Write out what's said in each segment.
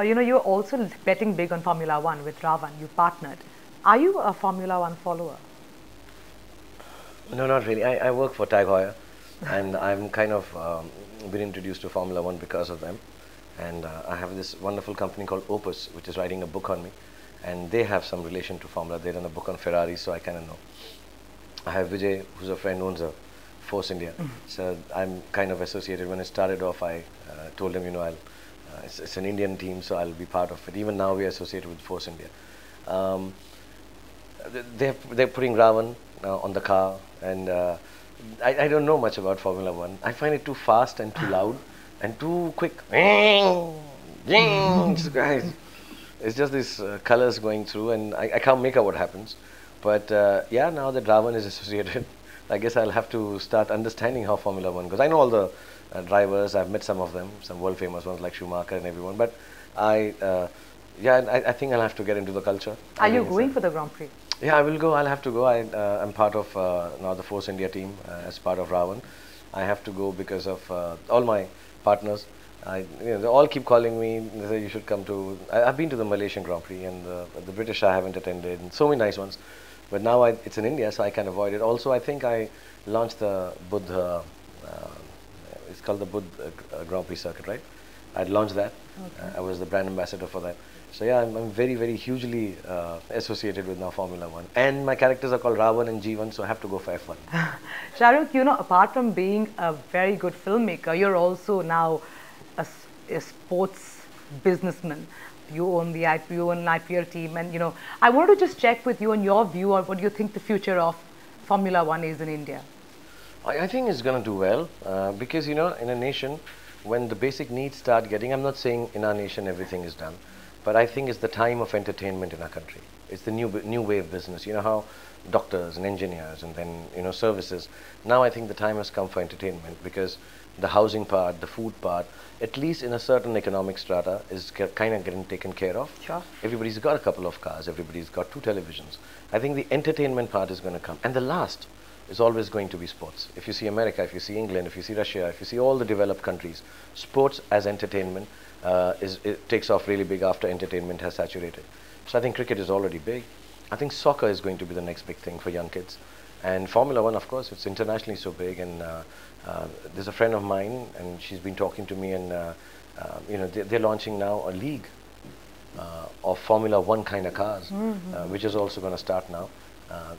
You're also betting big on Formula One with Ra.One. You partnered. Are you a Formula One follower? No, not really. I work for Tag Heuer, and I'm kind of been introduced to Formula One because of them. And I have this wonderful company called Opus, which is writing a book on me, and they have some relation to Formula. They done a book on Ferrari, so I kind of know. I have Vijay, who's a friend, owns a Force India, so I'm kind of associated. When it started off, I told him, it's an Indian team, so I'll be part of it. Even now, we are associated with Force India. Um, they're putting Ra.One on the car, and I don't know much about Formula One. I find it too fast and too loud and too quick. Guys, it's just these colors going through, and I can't make out what happens. But yeah, now that Ra.One is associated, I guess I'll have to start understanding how Formula One goes. I know all the drivers. I've met some of them, some world famous ones like Schumacher and everyone. But I think I'll have to get into the culture. Are you going for the Grand Prix? Yeah, I will go. I'll have to go. I'm part of now the Force India team as part of Ra.One. I have to go because of all my partners. They all keep calling me. They say you should come to. I've been to the Malaysian Grand Prix, and the British I haven't attended, and so many nice ones. But now it's in India, so I can avoid it. Also, I think I launched the Buddha. It's called the Buddha Grand Prix circuit, right? I'd launched that. Okay. I was the brand ambassador for that. So yeah, I'm very, very hugely associated with now Formula One. And my characters are called Ra.One and G1, so I have to go for F1. Shahrukh, apart from being a very good filmmaker, you're also now a sports businessman. You own the IPL team, and I wanted to just check with you on your view on what you think the future of Formula One is in India. I think it's going to do well because in a nation, when the basic needs start getting, I'm not saying in our nation everything is done, but I think it's the time of entertainment in our country. It's the new way of business. You know how doctors and engineers and then services. Now I think the time has come for entertainment because the housing part, the food part, at least in a certain economic strata, is kind of getting taken care of. Sure. Everybody's got a couple of cars. Everybody's got 2 televisions. I think the entertainment part is going to come, and the last is always going to be sports. If you see America, if you see England, if you see Russia, if you see all the developed countries, sports as entertainment it takes off really big after entertainment has saturated. So I think cricket is already big. I think soccer is going to be the next big thing for young kids. And Formula One, of course, it's internationally so big. And there's a friend of mine, and she's been talking to me, and they're launching now a league of Formula One kind of cars, which is also going to start now.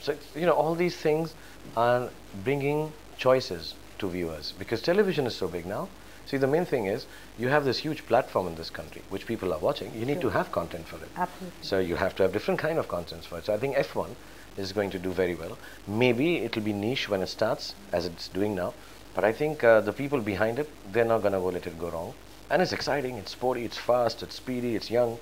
So all these things are bringing choices to viewers because television is so big now. See, the main thing is you have this huge platform in this country which people are watching. You need to have content for it. Absolutely. So you have to have different kind of contents for it. So I think F1 is going to do very well. Maybe it'll be niche when it starts, as it's doing now. But I think the people behind it, they're not going to let it go wrong. And it's exciting, it's sporty, it's fast, it's speedy, it's young,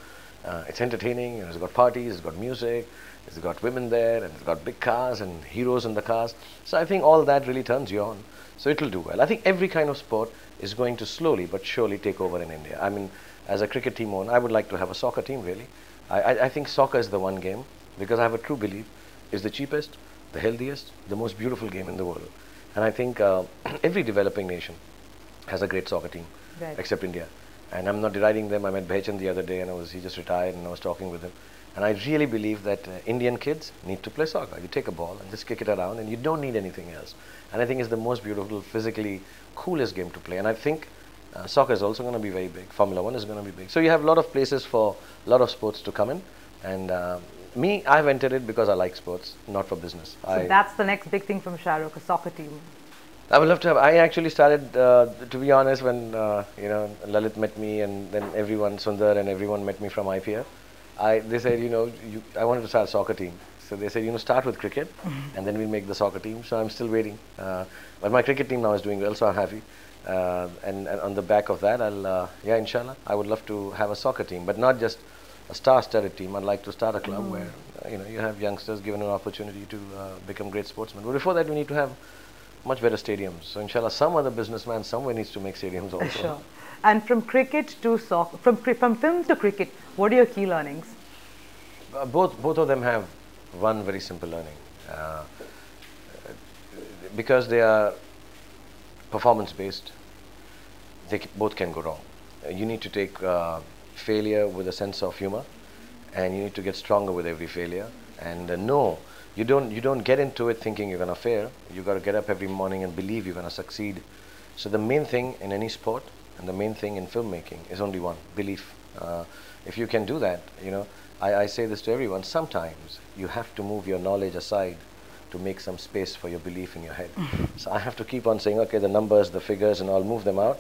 it's entertaining, and it's got parties, it's got music, it's got women there, and it's got big cars and heroes in the cars. So I think all that really turns you on. So it'll do well. I think every kind of sport is going to slowly but surely take over in India. I mean, as a cricket team owner, I would like to have a soccer team, really. I think soccer is the one game, because I have a true belief, is the cheapest, the healthiest, the most beautiful game in the world. And I think every developing nation has a great soccer team, right, except India. And I'm not deriding them. I met Behchan the other day, and he just retired, and I was talking with him. And I really believe that Indian kids need to play soccer. You take a ball and just kick it around, and you don't need anything else. And I think it's the most beautiful, physically coolest game to play. And I think soccer is also going to be very big. Formula One is going to be big. So you have a lot of places for a lot of sports to come in. And I've entered it because I like sports, not for business. So that's the next big thing from Shahrukh, a soccer team. I would love to have. I actually started, to be honest, when Lalit met me, and then everyone, Sundar and everyone met me from IPL. They said, I wanted to start a soccer team. So they said, start with cricket, and then we'll make the soccer team. So I'm still waiting. But my cricket team now is doing well, so I'm happy. And on the back of that, inshallah, I would love to have a soccer team, but not just a star-studded team. I'd like to start a club where, you have youngsters given an opportunity to become great sportsmen. But before that, we need to have much better stadiums. So inshallah, some other businessman somewhere needs to make stadiums also. Sure. And from cricket to soccer, from film to cricket, what are your key learnings? Both of them have one very simple learning. Because they are performance-based, they both can go wrong. You need to take failure with a sense of humor, and you need to get stronger with every failure. And no, you don't get into it thinking you're going to fail. You got to get up every morning and believe you're going to succeed. So the main thing in any sport and the main thing in filmmaking is only one: belief. If you can do that, I say this to everyone. Sometimes you have to move your knowledge aside to make some space for your belief in your head. So I have to keep on saying, okay, the numbers, the figures, and I'll move them out.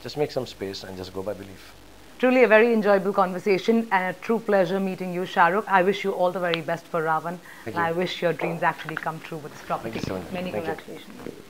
Just make some space and just go by belief. Truly a very enjoyable conversation and a true pleasure meeting you, Shahrukh. I wish you all the very best for Ra.One. Thank And you. I wish your dreams actually come true with this property. Thank you so much. Many Thank you. congratulations.